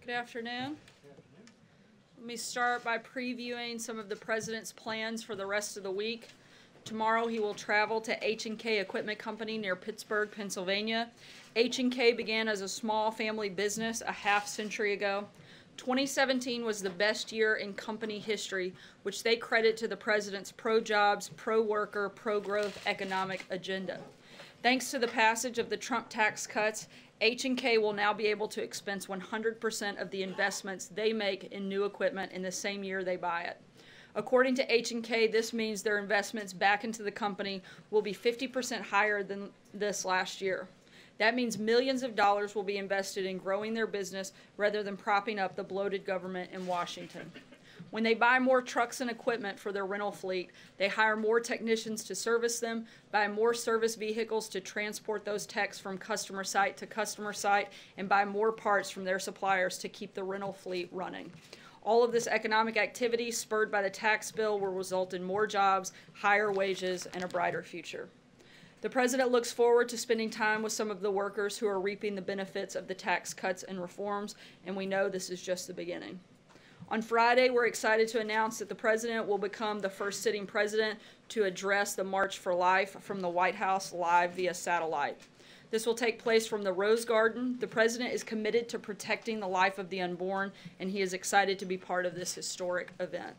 Good afternoon. Let me start by previewing some of the President's plans for the rest of the week. Tomorrow he will travel to H&K Equipment Company near Pittsburgh, Pennsylvania. H&K began as a small family business a half-century ago. 2017 was the best year in company history, which they credit to the President's pro-jobs, pro-worker, pro-growth economic agenda. Thanks to the passage of the Trump tax cuts, H&K will now be able to expense 100% of the investments they make in new equipment in the same year they buy it. According to H&K, this means their investments back into the company will be 50% higher than this last year. That means millions of dollars will be invested in growing their business rather than propping up the bloated government in Washington. When they buy more trucks and equipment for their rental fleet, they hire more technicians to service them, buy more service vehicles to transport those techs from customer site to customer site, and buy more parts from their suppliers to keep the rental fleet running. All of this economic activity, spurred by the tax bill, will result in more jobs, higher wages, and a brighter future. The President looks forward to spending time with some of the workers who are reaping the benefits of the tax cuts and reforms, and we know this is just the beginning. On Friday, we're excited to announce that the President will become the first sitting president to address the March for Life from the White House live via satellite. This will take place from the Rose Garden. The President is committed to protecting the life of the unborn, and he is excited to be part of this historic event.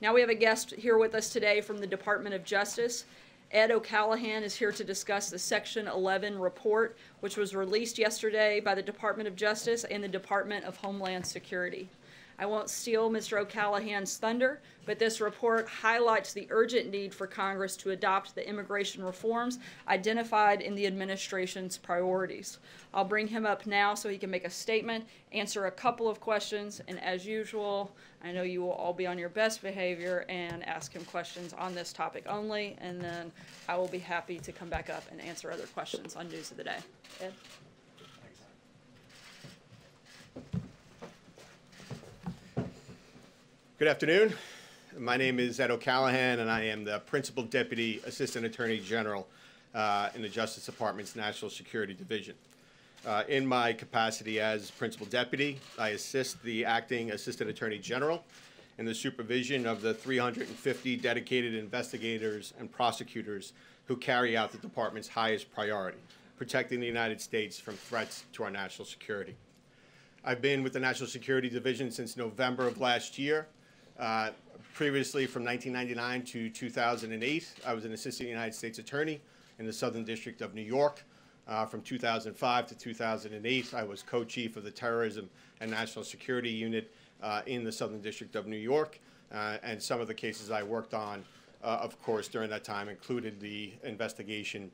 Now we have a guest here with us today from the Department of Justice. Ed O'Callaghan is here to discuss the Section 11 report, which was released yesterday by the Department of Justice and the Department of Homeland Security. I won't steal Mr. O'Callaghan's thunder, but this report highlights the urgent need for Congress to adopt the immigration reforms identified in the administration's priorities. I'll bring him up now so he can make a statement, answer a couple of questions, and as usual, I know you will all be on your best behavior and ask him questions on this topic only, and then I will be happy to come back up and answer other questions on News of the Day. Ed? Good afternoon. My name is Ed O'Callaghan, and I am the Principal Deputy Assistant Attorney General in the Justice Department's National Security Division. In my capacity as Principal Deputy, I assist the Acting Assistant Attorney General in the supervision of the 350 dedicated investigators and prosecutors who carry out the Department's highest priority, protecting the United States from threats to our national security. I've been with the National Security Division since November of last year. Previously, from 1999 to 2008, I was an Assistant United States Attorney in the Southern District of New York. From 2005 to 2008, I was co-chief of the Terrorism and National Security Unit in the Southern District of New York. And some of the cases I worked on, of course, during that time included the investigation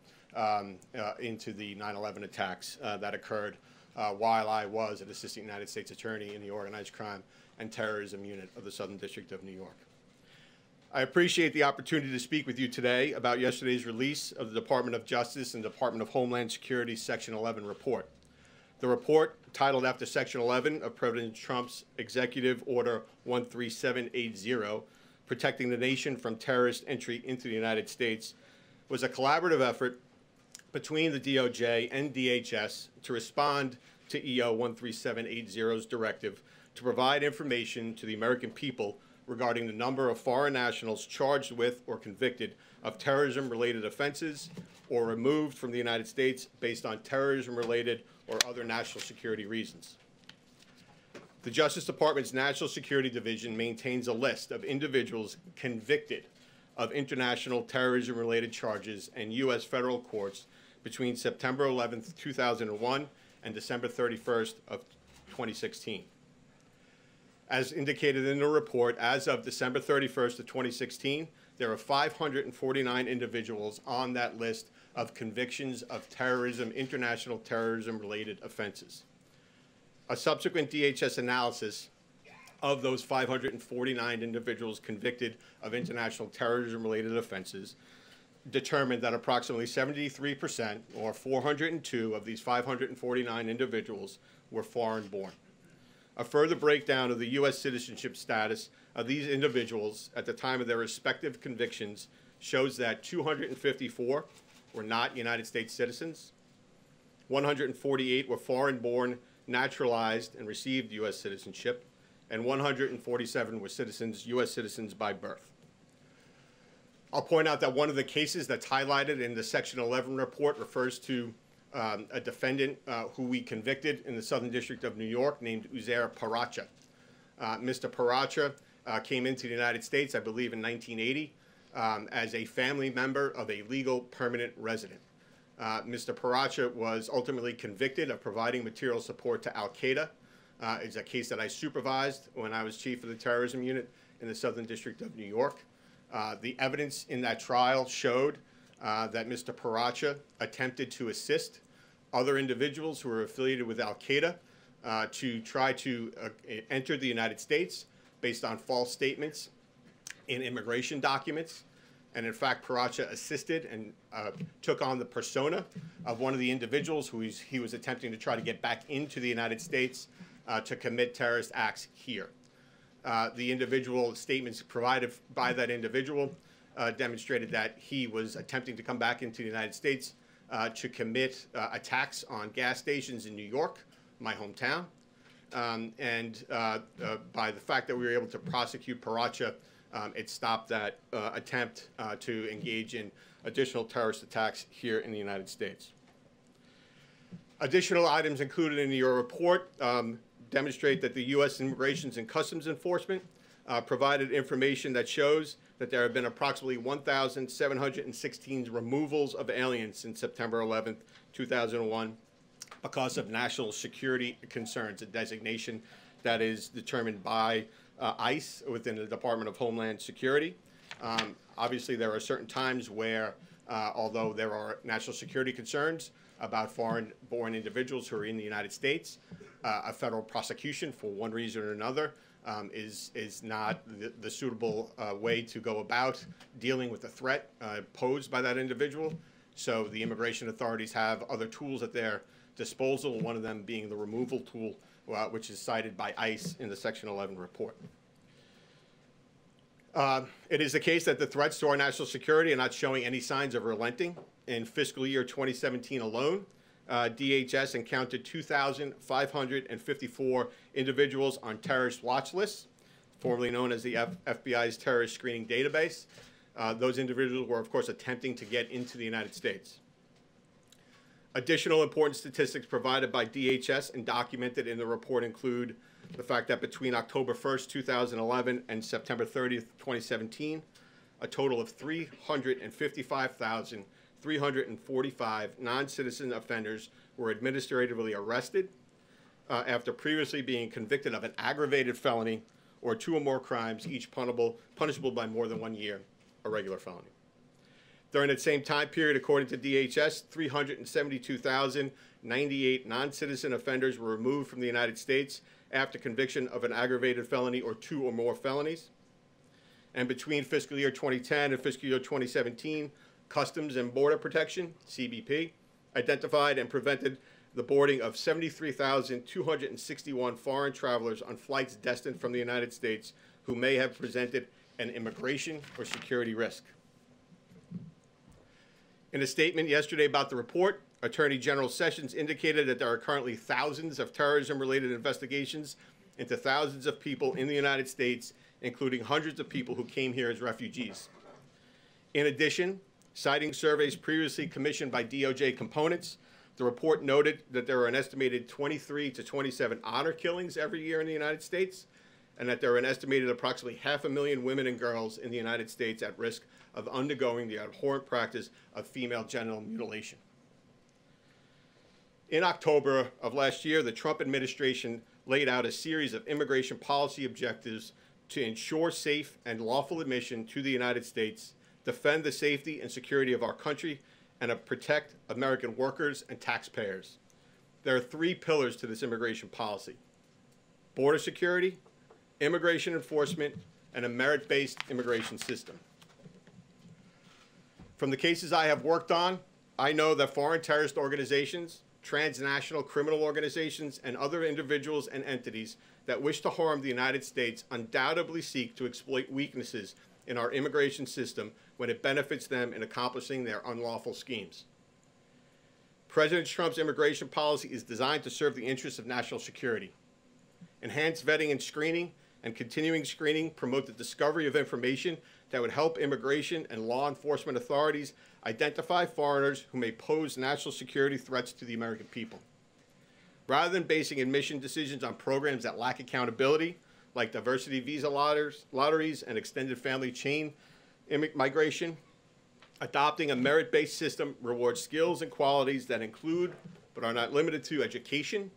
into the 9/11 attacks that occurred while I was an Assistant United States Attorney in the Organized Crime and Terrorism Unit of the Southern District of New York. I appreciate the opportunity to speak with you today about yesterday's release of the Department of Justice and Department of Homeland Security Section 11 report. The report, titled after Section 11 of President Trump's Executive Order 13780, Protecting the Nation from Terrorist Entry into the United States, was a collaborative effort between the DOJ and DHS to respond to EO 13780's directive to provide information to the American people regarding the number of foreign nationals charged with or convicted of terrorism-related offenses or removed from the United States based on terrorism-related or other national security reasons. The Justice Department's National Security Division maintains a list of individuals convicted of international terrorism-related charges in U.S. federal courts between September 11, 2001 and December 31st of 2016. As indicated in the report, as of December 31st of 2016, there are 549 individuals on that list of convictions of terrorism, international terrorism-related offenses. A subsequent DHS analysis of those 549 individuals convicted of international terrorism-related offenses determined that approximately 73%, or 402 of these 549 individuals, were foreign-born. A further breakdown of the U.S. citizenship status of these individuals at the time of their respective convictions shows that 254 were not United States citizens, 148 were foreign-born naturalized and received U.S. citizenship, and 147 were U.S. citizens by birth. I'll point out that one of the cases that's highlighted in the Section 11 report refers to a defendant who we convicted in the Southern District of New York named Uzair Paracha. Mr. Paracha came into the United States, I believe, in 1980 as a family member of a legal permanent resident. Mr. Paracha was ultimately convicted of providing material support to Al-Qaeda. It's a case that I supervised when I was chief of the terrorism unit in the Southern District of New York. The evidence in that trial showed that Mr. Paracha attempted to assist other individuals who were affiliated with Al-Qaeda to try to enter the United States based on false statements in immigration documents. And in fact, Paracha assisted and took on the persona of one of the individuals who he was attempting to try to get back into the United States to commit terrorist acts here. The individual statements provided by that individual demonstrated that he was attempting to come back into the United States to commit attacks on gas stations in New York, my hometown. And by the fact that we were able to prosecute Paracha, it stopped that attempt to engage in additional terrorist attacks here in the United States. Additional items included in your report demonstrate that the U.S. Immigration and Customs Enforcement provided information that shows that there have been approximately 1,716 removals of aliens since September 11th, 2001, because of national security concerns, a designation that is determined by ICE within the Department of Homeland Security. Obviously, there are certain times where, although there are national security concerns about foreign-born individuals who are in the United States, a federal prosecution for one reason or another is not the suitable way to go about dealing with the threat posed by that individual. So the immigration authorities have other tools at their disposal, one of them being the removal tool, which is cited by ICE in the Section 11 report. It is the case that the threats to our national security are not showing any signs of relenting. In fiscal year 2017 alone, DHS encountered 2,554 individuals on terrorist watch lists, formerly known as the FBI's terrorist screening database. Those individuals were, of course, attempting to get into the United States. Additional important statistics provided by DHS and documented in the report include the fact that between October 1st, 2011 and September 30th, 2017, a total of 355,345 non-citizen offenders were administratively arrested after previously being convicted of an aggravated felony or two or more crimes, each punishable by more than 1 year, a regular felony. During that same time period, according to DHS, 372,098 non-citizen offenders were removed from the United States after conviction of an aggravated felony or two or more felonies. And between fiscal year 2010 and fiscal year 2017, Customs and Border Protection, CBP, identified and prevented the boarding of 73,261 foreign travelers on flights destined from the United States who may have presented an immigration or security risk. In a statement yesterday about the report, Attorney General Sessions indicated that there are currently thousands of terrorism-related investigations into thousands of people in the United States, including hundreds of people who came here as refugees. In addition, citing surveys previously commissioned by DOJ components, the report noted that there are an estimated 23 to 27 honor killings every year in the United States, and that there are an estimated approximately 500,000 women and girls in the United States at risk of undergoing the abhorrent practice of female genital mutilation. In October of last year, the Trump administration laid out a series of immigration policy objectives to ensure safe and lawful admission to the United States, defend the safety and security of our country, and protect American workers and taxpayers. There are three pillars to this immigration policy: border security, immigration enforcement, and a merit-based immigration system. From the cases I have worked on, I know that foreign terrorist organizations, transnational criminal organizations, and other individuals and entities that wish to harm the United States undoubtedly seek to exploit weaknesses in our immigration system when it benefits them in accomplishing their unlawful schemes. President Trump's immigration policy is designed to serve the interests of national security. Enhanced vetting and screening and continuing screening promote the discovery of information that would help immigration and law enforcement authorities identify foreigners who may pose national security threats to the American people. Rather than basing admission decisions on programs that lack accountability, like diversity visa lotteries and extended family chain migration, adopting a merit-based system rewards skills and qualities that include, but are not limited to, education,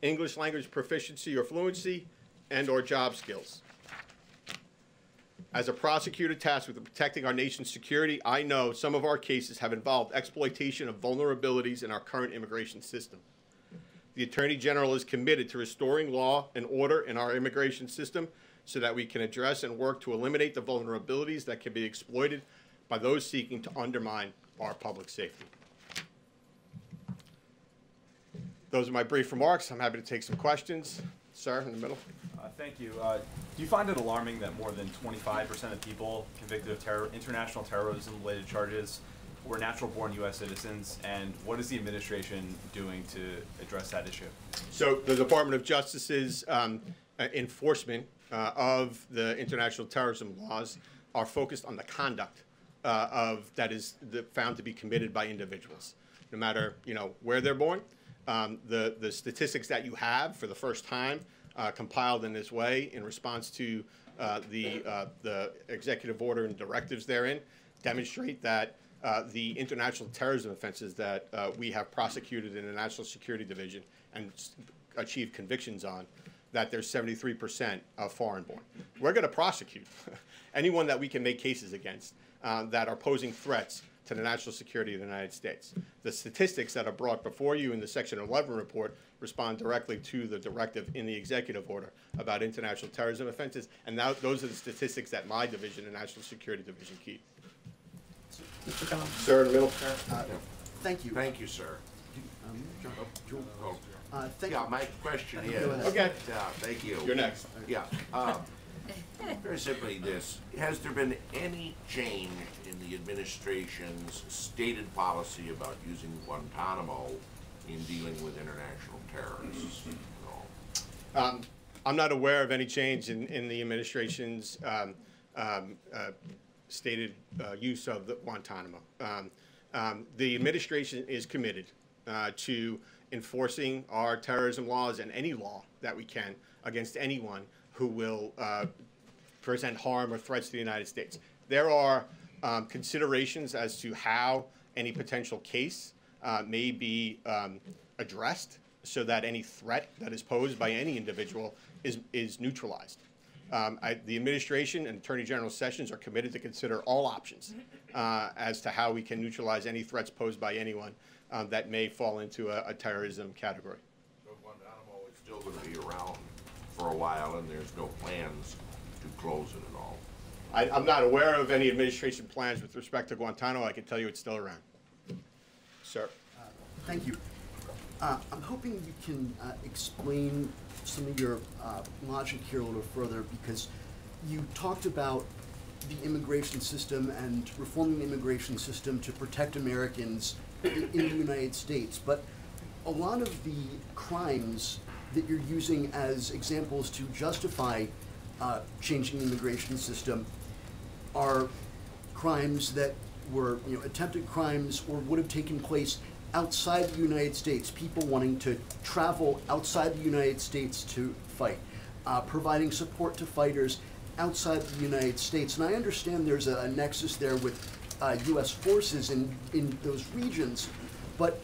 English language proficiency or fluency, and/or job skills. As a prosecutor tasked with protecting our nation's security, I know some of our cases have involved exploitation of vulnerabilities in our current immigration system. The Attorney General is committed to restoring law and order in our immigration system so that we can address and work to eliminate the vulnerabilities that can be exploited by those seeking to undermine our public safety. Those are my brief remarks. I'm happy to take some questions. Sir, in the middle. Thank you. Do you find it alarming that more than 25% of people convicted of international terrorism-related charges were natural-born U.S. citizens, and what is the administration doing to address that issue? So the Department of Justice's enforcement of the international terrorism laws are focused on the conduct that is found to be committed by individuals, no matter where they're born. The statistics that you have for the first time compiled in this way in response to the executive order and directives therein demonstrate that the international terrorism offenses that we have prosecuted in the National Security Division and achieved convictions on, that there's 73% of foreign born. We're going to prosecute anyone that we can make cases against that are posing threats to the national security of the United States. The statistics that are brought before you in the Section 11 report respond directly to the directive in the executive order about international terrorism offenses, and now those are the statistics that my division, the National Security Division, keep. Mr. Collins. Sir, in the middle. Thank you. Thank you, sir. Thank Yeah, you. my question Go is. ahead. Okay. Thank you. You're next. Yeah. Very simply this, has there been any change in the administration's stated policy about using Guantanamo in dealing with international terrorists? No. I'm not aware of any change in the administration's stated use of the Guantanamo. The administration is committed to enforcing our terrorism laws and any law that we can against anyone who will present harm or threats to the United States. There are considerations as to how any potential case may be addressed so that any threat that is posed by any individual is neutralized. The administration and Attorney General Sessions are committed to consider all options as to how we can neutralize any threats posed by anyone that may fall into a terrorism category. So Guantanamo is still going to be around for a while, and there's no plans to close it at all? I'm not aware of any administration plans with respect to Guantanamo. I can tell you it's still around. Sir. Thank you. I'm hoping you can explain some of your logic here a little further, because you talked about the immigration system and reforming the immigration system to protect Americans in the United States. But a lot of the crimes that you're using as examples to justify changing the immigration system are crimes that were attempted crimes or would have taken place outside the United States, people wanting to travel outside the United States to fight, providing support to fighters outside the United States. And I understand there's a nexus there with U.S. forces in those regions, but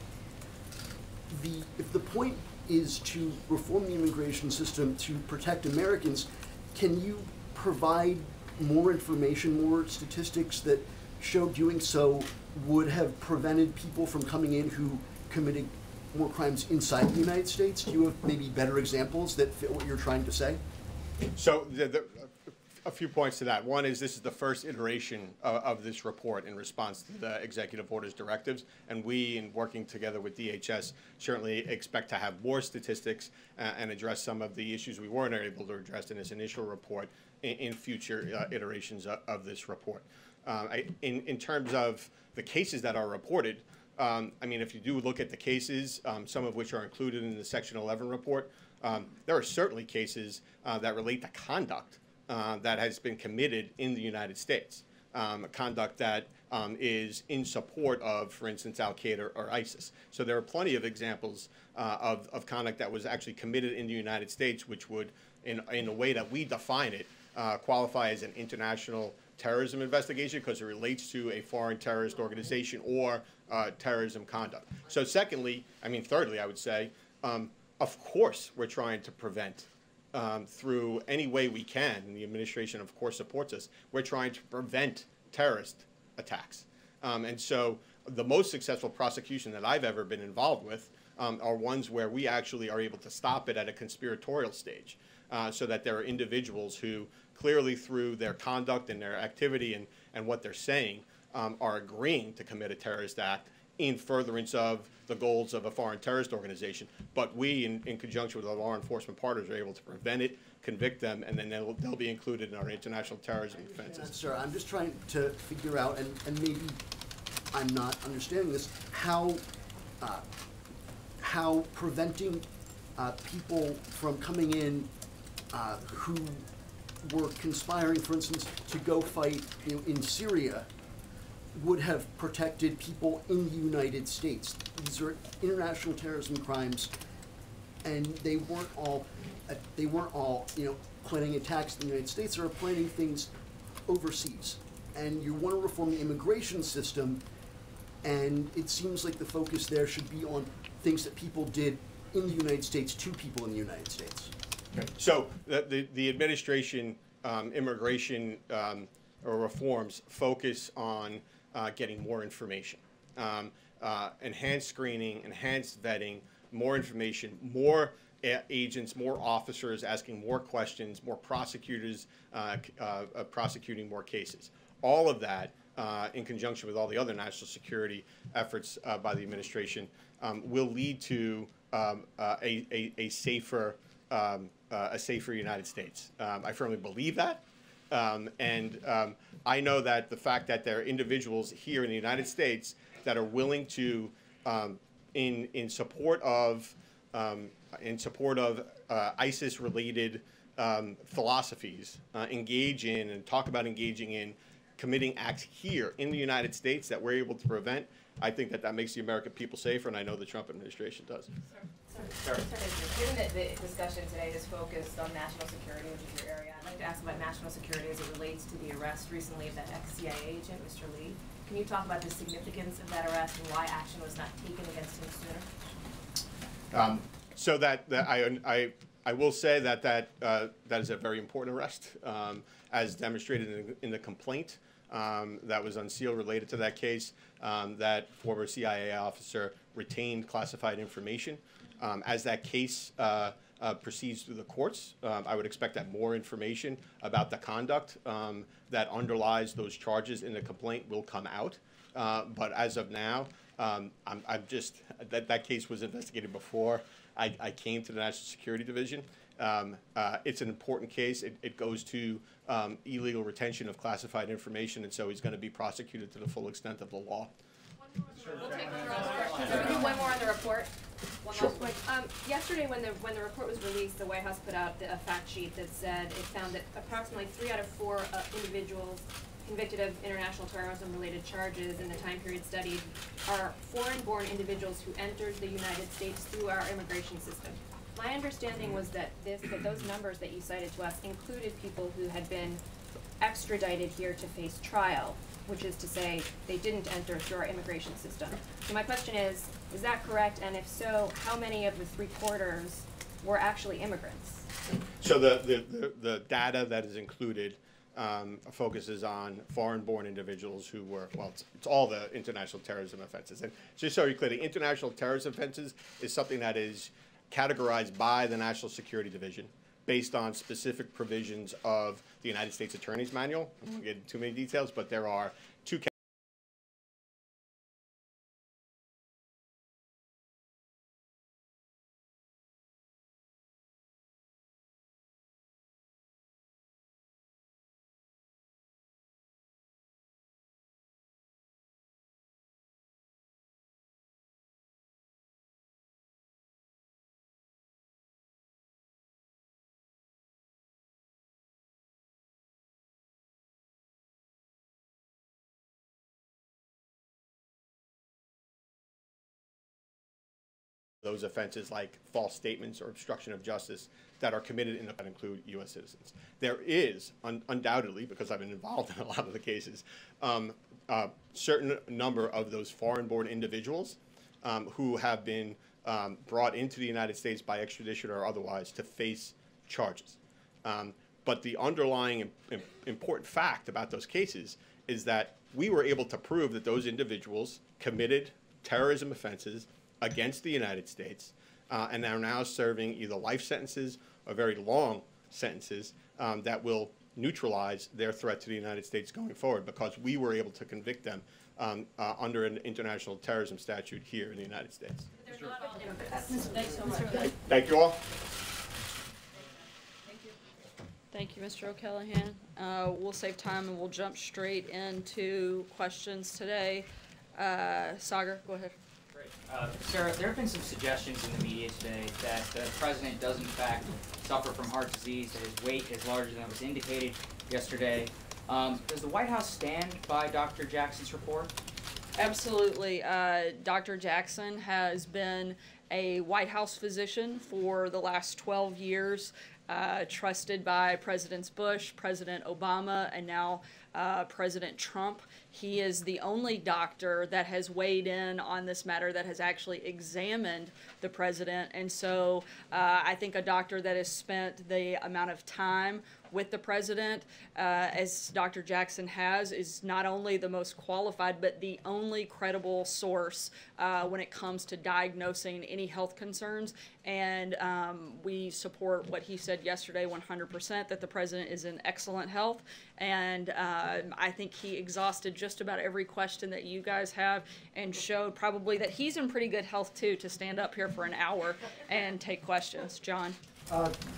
if the point is to reform the immigration system to protect Americans, can you provide more information, more statistics that show doing so would have prevented people from coming in who committed more crimes inside the United States? Do you have maybe better examples that fit what you're trying to say? So a few points to that. One is this is the first iteration of this report in response to the executive order's directives, and we, in working together with DHS, certainly expect to have more statistics and address some of the issues we weren't able to address in this initial report in future iterations of this report. In terms of the cases that are reported, I mean, if you do look at the cases, some of which are included in the Section 11 report, there are certainly cases that relate to conduct that has been committed in the United States, conduct that is in support of, for instance, Al-Qaeda or ISIS. So there are plenty of examples of conduct that was actually committed in the United States, which would, in the way that we define it, qualify as an international terrorism investigation because it relates to a foreign terrorist organization or terrorism conduct. So thirdly, I would say, of course, we're trying to prevent through any way we can, and the administration, of course, supports us. We're trying to prevent terrorist attacks. And so the most successful prosecution that I've ever been involved with are ones where we actually are able to stop it at a conspiratorial stage, so that there are individuals who clearly through their conduct and their activity and what they're saying are agreeing to commit a terrorist act in furtherance of the goals of a foreign terrorist organization. But we, in conjunction with our law enforcement partners, are able to prevent it, convict them, and then they'll be included in our international terrorism offenses. Sir, I'm just trying to figure out, and maybe I'm not understanding this, how preventing people from coming in who were conspiring, for instance, to go fight in Syria would have protected people in the United States. These are international terrorism crimes, and they weren't all planning attacks in the United States. They were planning things overseas. And you want to reform the immigration system, and it seems like the focus there should be on things that people did in the United States to people in the United States. So the administration immigration or reforms focus on getting more information, enhanced screening, enhanced vetting, more information, more agents, more officers asking more questions, more prosecutors prosecuting more cases. All of that, in conjunction with all the other national security efforts by the administration, will lead to a safer United States. I firmly believe that. I know that the fact that there are individuals here in the United States that are willing to, in support of ISIS-related philosophies, engage in and talk about engaging in committing acts here in the United States that we're able to prevent, I think that makes the American people safer, and I know the Trump administration does. Sir, given that the discussion today is focused on national security, which is your area, I'd like to ask about national security as it relates to the arrest recently of that ex-CIA agent, Mr. Lee. Can you talk about the significance of that arrest and why action was not taken against him sooner? So I will say that is a very important arrest, as demonstrated in the complaint that was unsealed related to that case. That former CIA officer retained classified information. As that case proceeds through the courts, I would expect that more information about the conduct that underlies those charges in the complaint will come out. But as of now, I'm just that case was investigated before I came to the National Security Division. It's an important case. It goes to illegal retention of classified information, and so he's going to be prosecuted to the full extent of the law. We'll take one more on the report. One last point. Yesterday, when the report was released, the White House put out a fact sheet that said it found that approximately 3 out of 4 individuals convicted of international terrorism-related charges in the time period studied are foreign-born individuals who entered the United States through our immigration system. My understanding was that those numbers that you cited to us included people who had been extradited here to face trial, which is to say they didn't enter through our immigration system. So my question is that correct? And if so, how many of the 3/4 were actually immigrants? So the data that is included focuses on foreign-born individuals who were, well, it's all the international terrorism offenses. And just so you're clear, the international terrorism offenses is something that is categorized by the National Security Division based on specific provisions of the United States Attorney's Manual. I won't get into too many details, but there are 2 those offenses like false statements or obstruction of justice that are committed in that include U.S. citizens. There is, undoubtedly, because I've been involved in a lot of the cases, certain number of those foreign-born individuals who have been brought into the United States by extradition or otherwise to face charges. But the underlying important fact about those cases is that we were able to prove that those individuals committed terrorism offenses against the United States and are now serving either life sentences or very long sentences that will neutralize their threat to the United States going forward, because we were able to convict them under an international terrorism statute here in the United States. They're not all immigrants. Thanks so much. Thank you all. Thank you, Mr. O'Callaghan. We'll save time and we'll jump straight into questions today. Sagar, go ahead. Great. Sarah, there have been some suggestions in the media today that the president does in fact suffer from heart disease, that his weight is larger than was indicated yesterday. Does the White House stand by Dr. Jackson's report? Absolutely. Dr. Jackson has been a White House physician for the last 12 years, trusted by Presidents Bush, President Obama, and now President Trump. He is the only doctor that has weighed in on this matter, that has actually examined the president. And so I think a doctor that has spent the amount of time with the president, as Dr. Jackson has, is not only the most qualified, but the only credible source when it comes to diagnosing any health concerns. And we support what he said yesterday 100%, that the president is in excellent health. And I think he exhausted just about every question that you guys have and showed probably that he's in pretty good health too, to stand up here for an hour and take questions. John?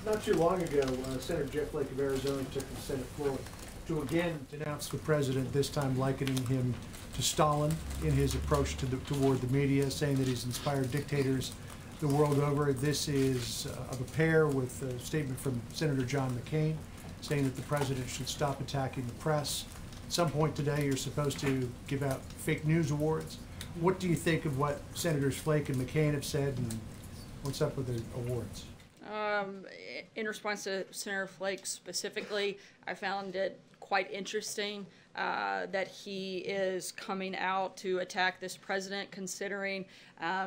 Not too long ago, Senator Jeff Flake of Arizona took the Senate floor to again denounce the president, this time likening him to Stalin in his approach to toward the media, saying that he's inspired dictators the world over. This is of a pair with a statement from Senator John McCain, saying that the president should stop attacking the press. At some point today, you're supposed to give out fake news awards. What do you think of what Senators Flake and McCain have said, and what's up with the awards? In response to Senator Flake specifically, I found it quite interesting that he is coming out to attack this president, considering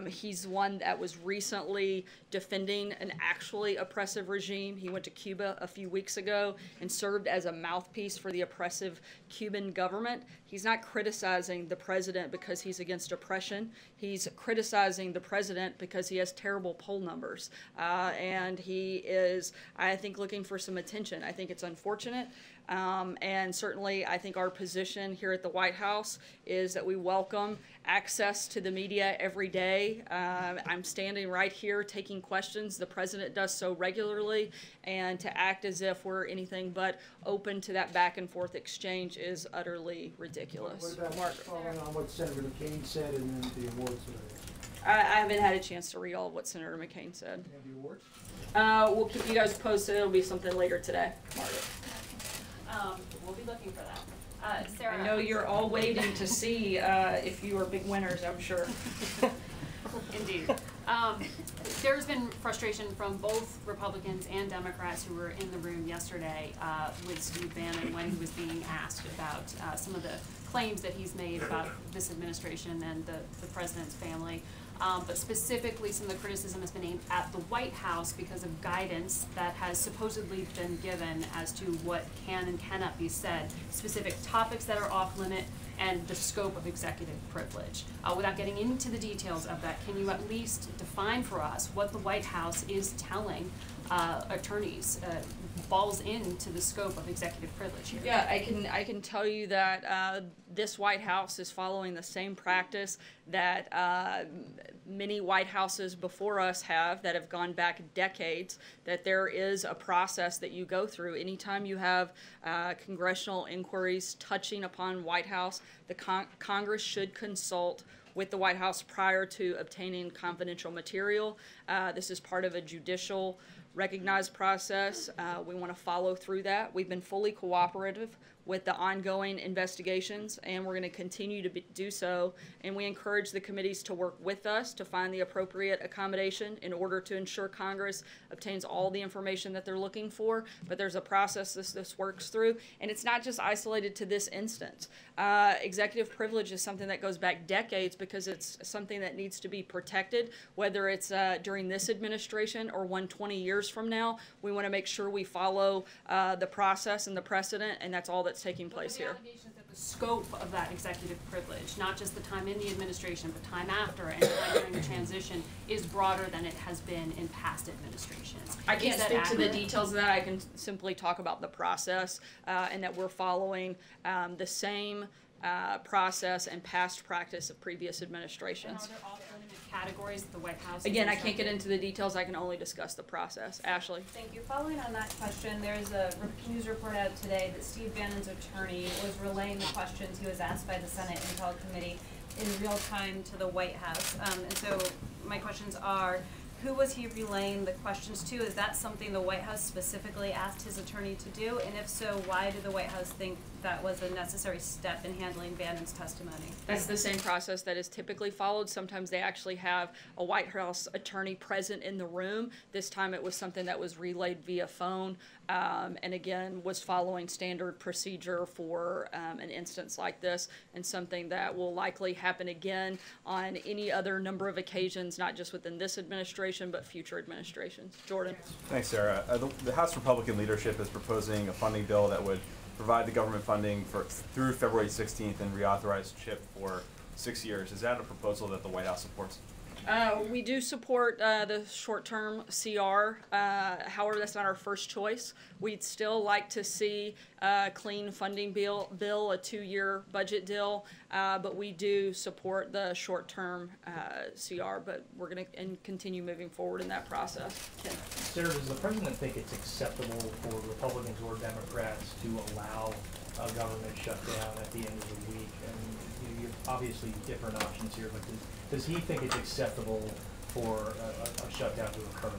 he's one that was recently defending an actually oppressive regime. He went to Cuba a few weeks ago and served as a mouthpiece for the oppressive Cuban government. He's not criticizing the president because he's against oppression. He's criticizing the president because he has terrible poll numbers. And he is, I think, looking for some attention. I think it's unfortunate. And certainly, I think our position here at the White House is that we welcome access to the media every day. I'm standing right here taking questions. The president does so regularly, and to act as if we're anything but open to that back and forth exchange is utterly ridiculous. What about Margaret? following on what Senator McCain said and then the awards today? I haven't had a chance to read all of what Senator McCain said. And the awards? We'll keep you guys posted. It'll be something later today, Margaret. We'll be looking for that. Sarah. I know you're all waiting to see if you are big winners, I'm sure. Indeed. There's been frustration from both Republicans and Democrats who were in the room yesterday with Steve Bannon when he was being asked about some of the claims that he's made about this administration and the president's family. But specifically, some of the criticism has been aimed at the White House because of guidance that has supposedly been given as to what can and cannot be said, specific topics that are off limit, and the scope of executive privilege. Without getting into the details of that, can you at least define for us what the White House is telling attorneys falls into the scope of executive privilege here? Yeah, I can tell you that this White House is following the same practice that many White Houses before us have, that have gone back decades, that there is a process that you go through. Anytime you have congressional inquiries touching upon White House, the Congress should consult with the White House prior to obtaining confidential material. This is part of a judicial recognized process. We want to follow through that. We've been fully cooperative with the ongoing investigations, and we're going to continue to do so. And we encourage the committees to work with us to find the appropriate accommodation in order to ensure Congress obtains all the information that they're looking for. But there's a process this works through, and it's not just isolated to this instance. Executive privilege is something that goes back decades because it's something that needs to be protected, whether it's during this administration or 120 years from now. We want to make sure we follow the process and the precedent, and that's all that's taking place here. The scope of that executive privilege, not just the time in the administration, but time after and time during the transition, is broader than it has been in past administrations. I can't speak to the accurate? details of that. I can simply talk about the process and that we're following the same process and past practice of previous administrations. And are there alternate categories that the White House? Again, I can't get into the details. I can only discuss the process. Ashley. Thank you. Following on that question, there's a news report out today that Steve Bannon's attorney was relaying the questions he was asked by the Senate Intel Committee in real time to the White House. And so my questions are, who was he relaying the questions to? Is that something the White House specifically asked his attorney to do? And if so, why did the White House think that was a necessary step in handling Bannon's testimony? That's the same process that is typically followed. Sometimes they actually have a White House attorney present in the room. This time it was something that was relayed via phone, and again was following standard procedure for an instance like this, and something that will likely happen again on any other number of occasions, not just within this administration, but future administrations. Jordan. Thanks, Sarah. The House Republican leadership is proposing a funding bill that would provide the government funding through February 16th and reauthorize CHIP for 6 years. Is that a proposal that the White House supports? We do support the short-term CR. However, that's not our first choice. We'd still like to see a clean funding bill, a 2-year budget deal, but we do support the short-term CR, but we're going to continue moving forward in that process. Ken. Sarah, does the president think it's acceptable for Republicans or Democrats to allow a government shutdown at the end of the week? And you have obviously different options here, but does he think it's acceptable for a shutdown to occur?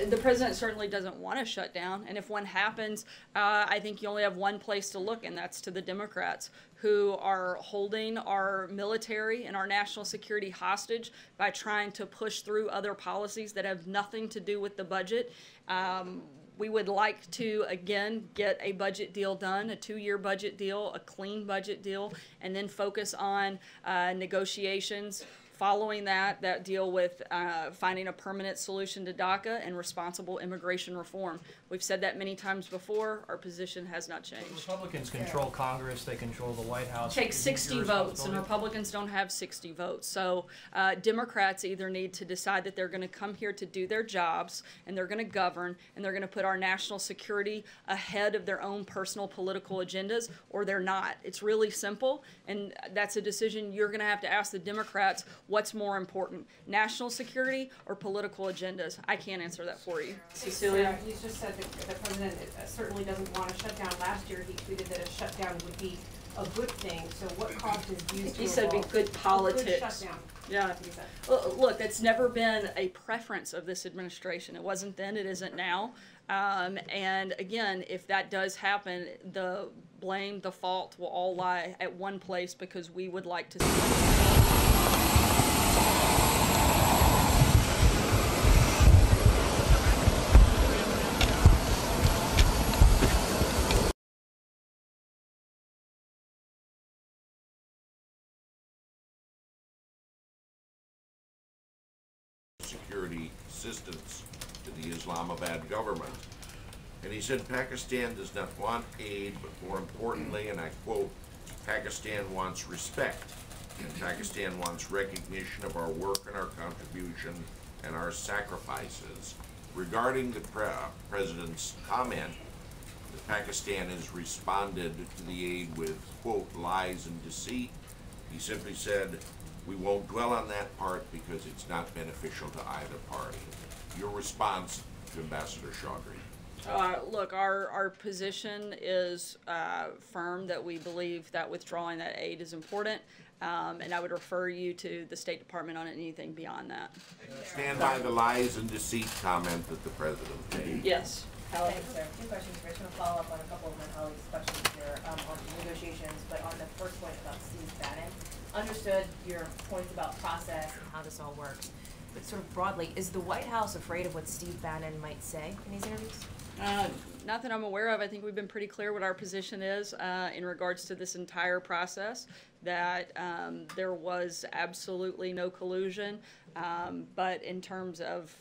The president certainly doesn't want to shut down, and if one happens, I think you only have one place to look, and that's to the Democrats, who are holding our military and our national security hostage by trying to push through other policies that have nothing to do with the budget. We would like to, again, get a budget deal done, a 2-year budget deal, a clean budget deal, and then focus on negotiations. Following that deal with finding a permanent solution to DACA and responsible immigration reform. We've said that many times before. Our position has not changed. Republicans control Congress. They control the White House. Take 60 votes, and Republicans don't have 60 votes. So Democrats either need to decide that they're going to come here to do their jobs, and they're going to govern, and they're going to put our national security ahead of their own personal political agendas, or they're not. It's really simple, and that's a decision you're going to have to ask the Democrats. What's more important, national security or political agendas? I can't answer that for you. Cecilia? You just said that the president certainly doesn't want a shutdown. Last year he tweeted that a shutdown would be a good thing. So what caused his views to He said it'd be good politics. Good shutdown. Yeah. Well, look, that's never been a preference of this administration. It wasn't then, it isn't now. And again, if that does happen, the blame, the fault will all lie at one place, because we would like to see security assistance to the Islamabad government. And he said Pakistan does not want aid, but more importantly, and I quote, Pakistan wants respect, and Pakistan wants recognition of our work and our contribution and our sacrifices. Regarding the president's comment that Pakistan has responded to the aid with, quote, lies and deceit, he simply said, we won't dwell on that part because it's not beneficial to either party. Your response to Ambassador Chaudhry? Look, our position is firm that we believe that withdrawing that aid is important, and I would refer you to the State Department on anything beyond that. Stand by the lies and deceit comment that the president made. Yes. Thanks, sir. Two questions. I just want to follow up on a couple of my colleagues' questions here on negotiations, but on the first point about Steve Bannon. Understood your points about process and how this all works, but sort of broadly, is the White House afraid of what Steve Bannon might say in these interviews? Not that I'm aware of. I think we've been pretty clear what our position is in regards to this entire process, that there was absolutely no collusion. But in terms of,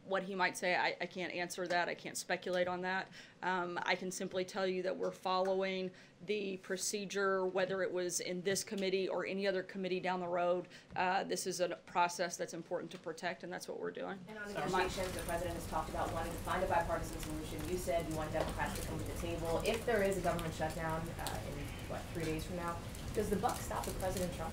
what he might say, I can't answer that. I can't speculate on that. I can simply tell you that we're following the procedure, whether it was in this committee or any other committee down the road. This is a process that's important to protect, and that's what we're doing. And on negotiations, the president has talked about wanting to find a bipartisan solution. You said you want Democrats to come to the table. If there is a government shutdown in, 3 days from now, does the buck stop with President Trump?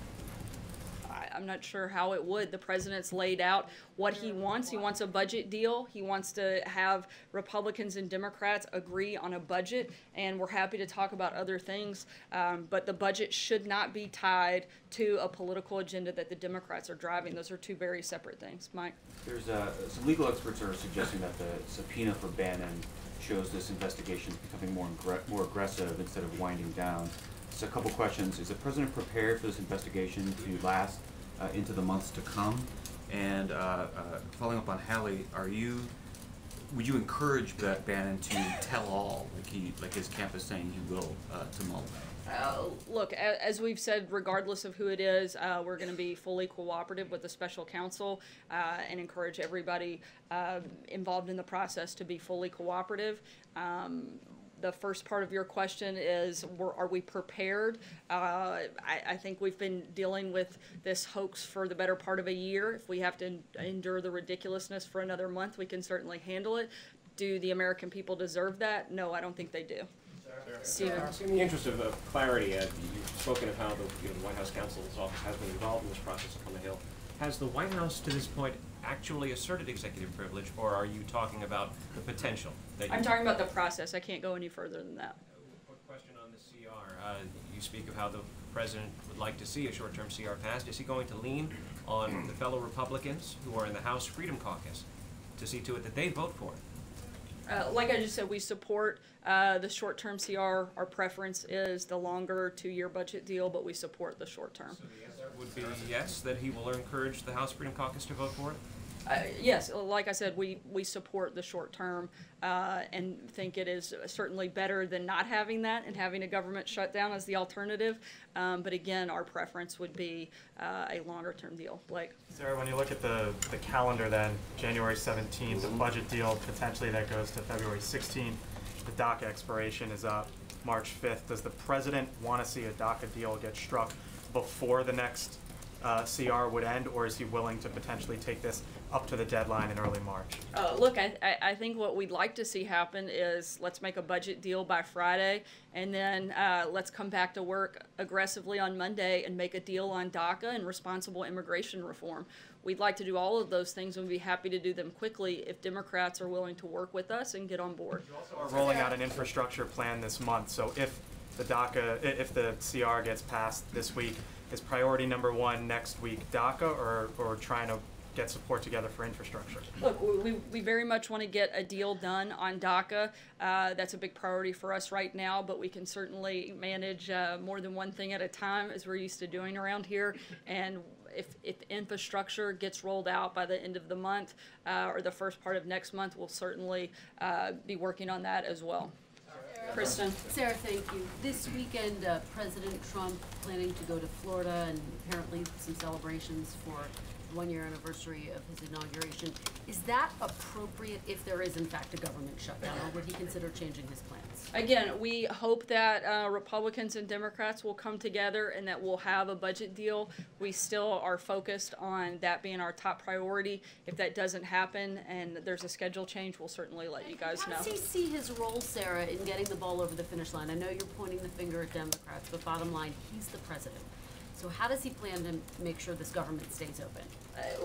I'm not sure how it would. The president's laid out what he wants. He wants a budget deal. He wants to have Republicans and Democrats agree on a budget, and we're happy to talk about other things. But the budget should not be tied to a political agenda that the Democrats are driving. Those are two very separate things. Mike? There's some legal experts are suggesting that the subpoena for Bannon shows this investigation is becoming more aggressive instead of winding down. So a couple questions. Is the president prepared for this investigation to last into the months to come? And following up on Hallie, would you encourage Bannon to tell all, like his camp is saying he will, to Mueller? Look, as we've said, regardless of who it is, we're going to be fully cooperative with the special counsel and encourage everybody involved in the process to be fully cooperative. The first part of your question is, are we prepared? I think we've been dealing with this hoax for the better part of a year. If we have to endure the ridiculous's for another month, we can certainly handle it. Do the American people deserve that? No, I don't think they do. Stephen. In the interest of clarity, you've spoken of how the White House counsel's office has been involved in this process on the Hill. Has the White House, to this point, actually asserted executive privilege, or are you talking about the potential? I'm talking about the process. I can't go any further than that. Quick question on the CR. You speak of how the president would like to see a short-term CR passed. Is he going to lean on the fellow Republicans who are in the House Freedom Caucus to see to it that they vote for it? Like I just said, we support the short-term CR. Our preference is the longer 2-year budget deal, but we support the short-term. So the answer would be yes, that he will encourage the House Freedom Caucus to vote for it? Yes, like I said, we support the short term and think it is certainly better than not having that and having a government shutdown as the alternative. But again, our preference would be a longer term deal. Blake? Sarah, when you look at the calendar then, January 17th, the budget deal potentially that goes to February 16th, the DACA expiration is up March 5th. Does the president want to see a DACA deal get struck before the next CR would end, or is he willing to potentially take this up to the deadline in early March? Look, I think what we'd like to see happen is let's make a budget deal by Friday, and then let's come back to work aggressively on Monday and make a deal on DACA and responsible immigration reform. We'd like to do all of those things, and we'd be happy to do them quickly if Democrats are willing to work with us and get on board. You also are rolling out an infrastructure plan this month, so if the CR gets passed this week, is priority number one next week DACA or trying to get support together for infrastructure? Look, we very much want to get a deal done on DACA. That's a big priority for us right now, but we can certainly manage more than one thing at a time, as we're used to doing around here. And if infrastructure gets rolled out by the end of the month or the first part of next month, we'll certainly be working on that as well. Kristen. Sarah, thank you. This weekend, President Trump planning to go to Florida and apparently some celebrations for the 1-year anniversary of his inauguration. Is that appropriate if there is in fact a government shutdown, or would he consider changing his plans? Again, we hope that Republicans and Democrats will come together and that we'll have a budget deal. We still are focused on that being our top priority. If that doesn't happen and there's a schedule change, we'll certainly let you guys know. How does he see his role, Sarah, in getting the ball over the finish line? I know you're pointing the finger at Democrats, but bottom line, he's the president. So how does he plan to make sure this government stays open?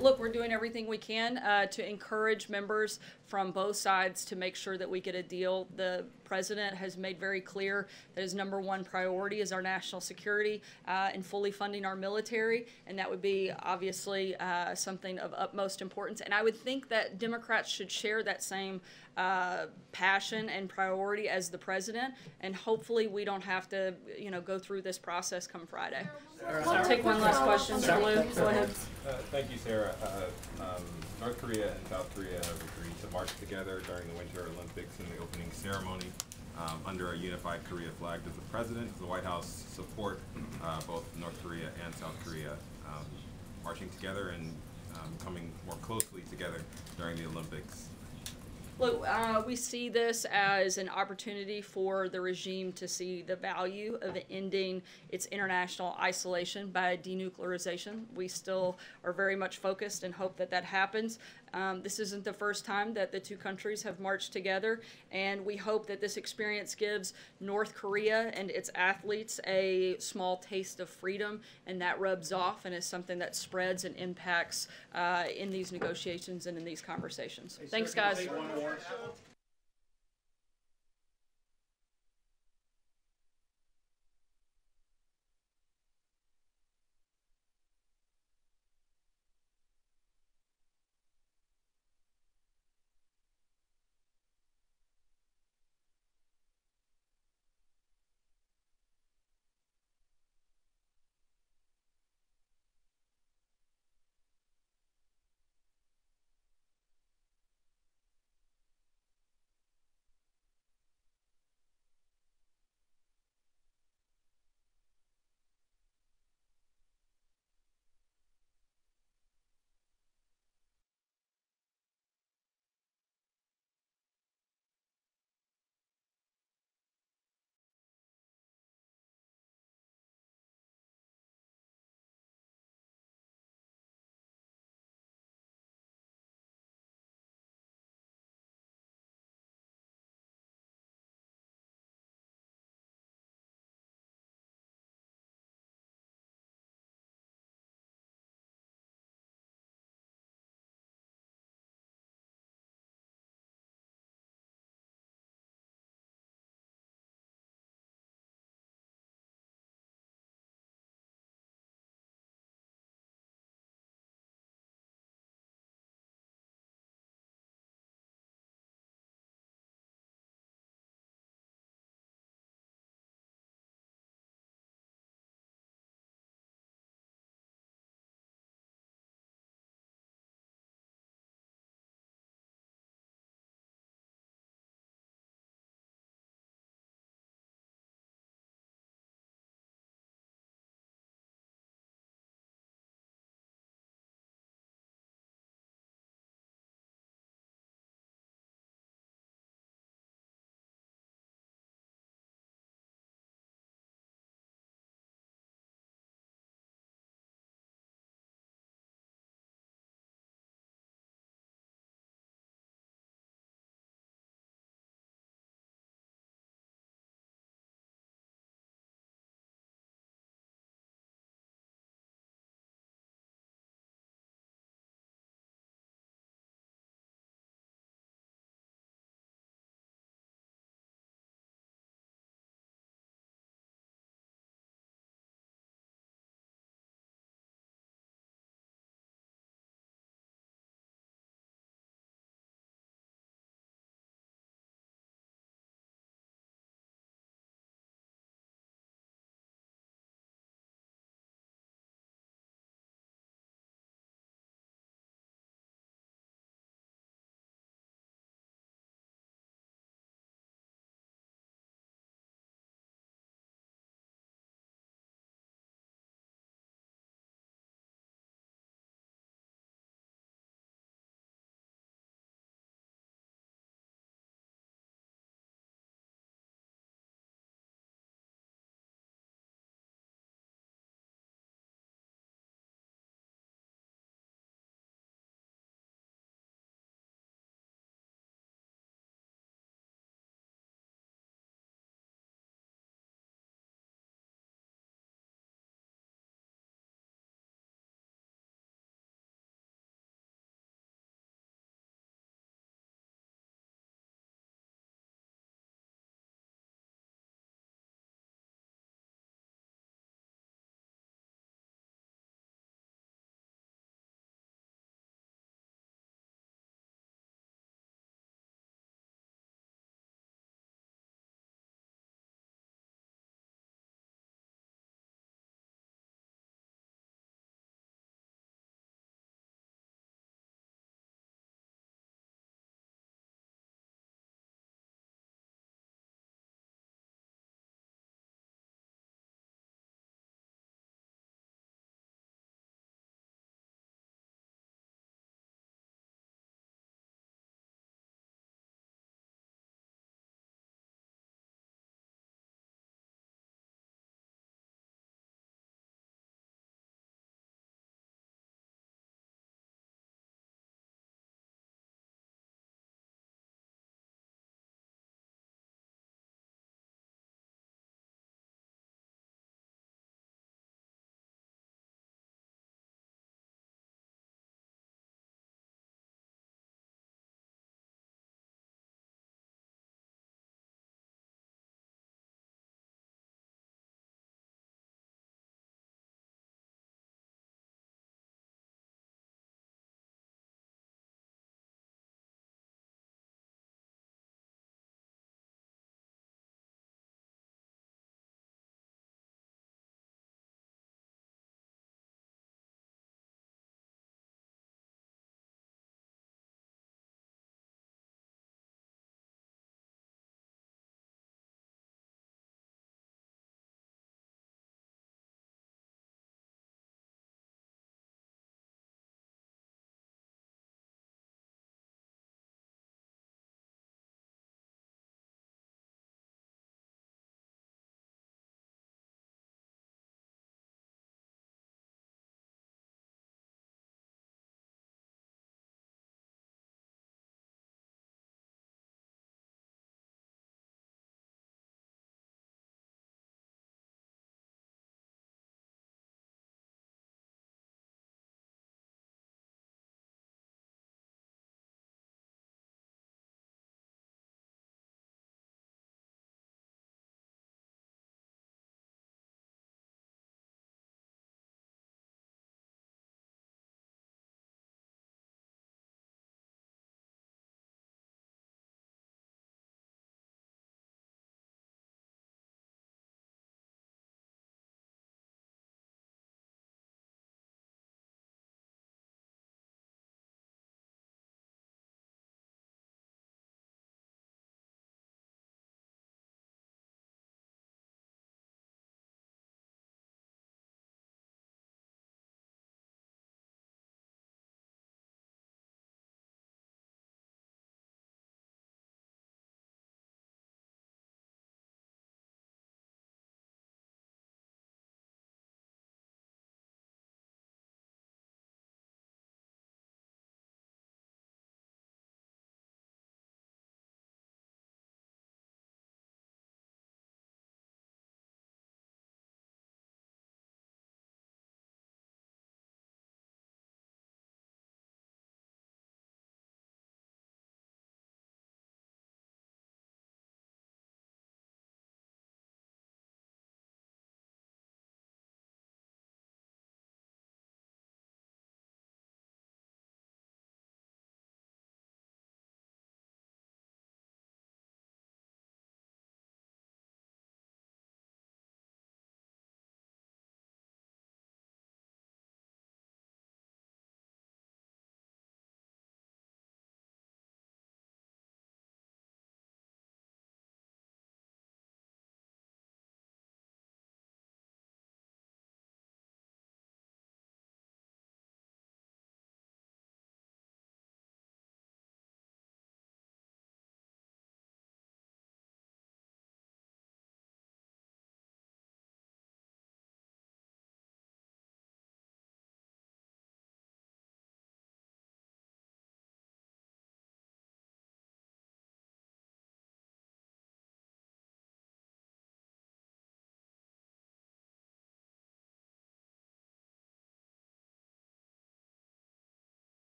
Look, we're doing everything we can to encourage members from both sides to make sure that we get a deal. The president has made very clear that his #1 priority is our national security and fully funding our military, and that would be obviously something of utmost importance. And I would think that Democrats should share that same passion and priority as the president, and hopefully we don't have to, go through this process come Friday. I'll take one last question. Lou, go ahead. Thank you, Sarah. North Korea and South Korea have agreed to march together during the Winter Olympics in the opening ceremony under a unified Korea flag. Does the President, does the White House support both North Korea and South Korea marching together and coming more closely together during the Olympics? Look, we see this as an opportunity for the regime to see the value of ending its international isolation by denuclearization. We still are very much focused and hope that that happens. This isn't the first time that the two countries have marched together, and we hope that this experience gives North Korea and its athletes a small taste of freedom, and that rubs off and is something that spreads and impacts in these negotiations and in these conversations. Thanks, guys.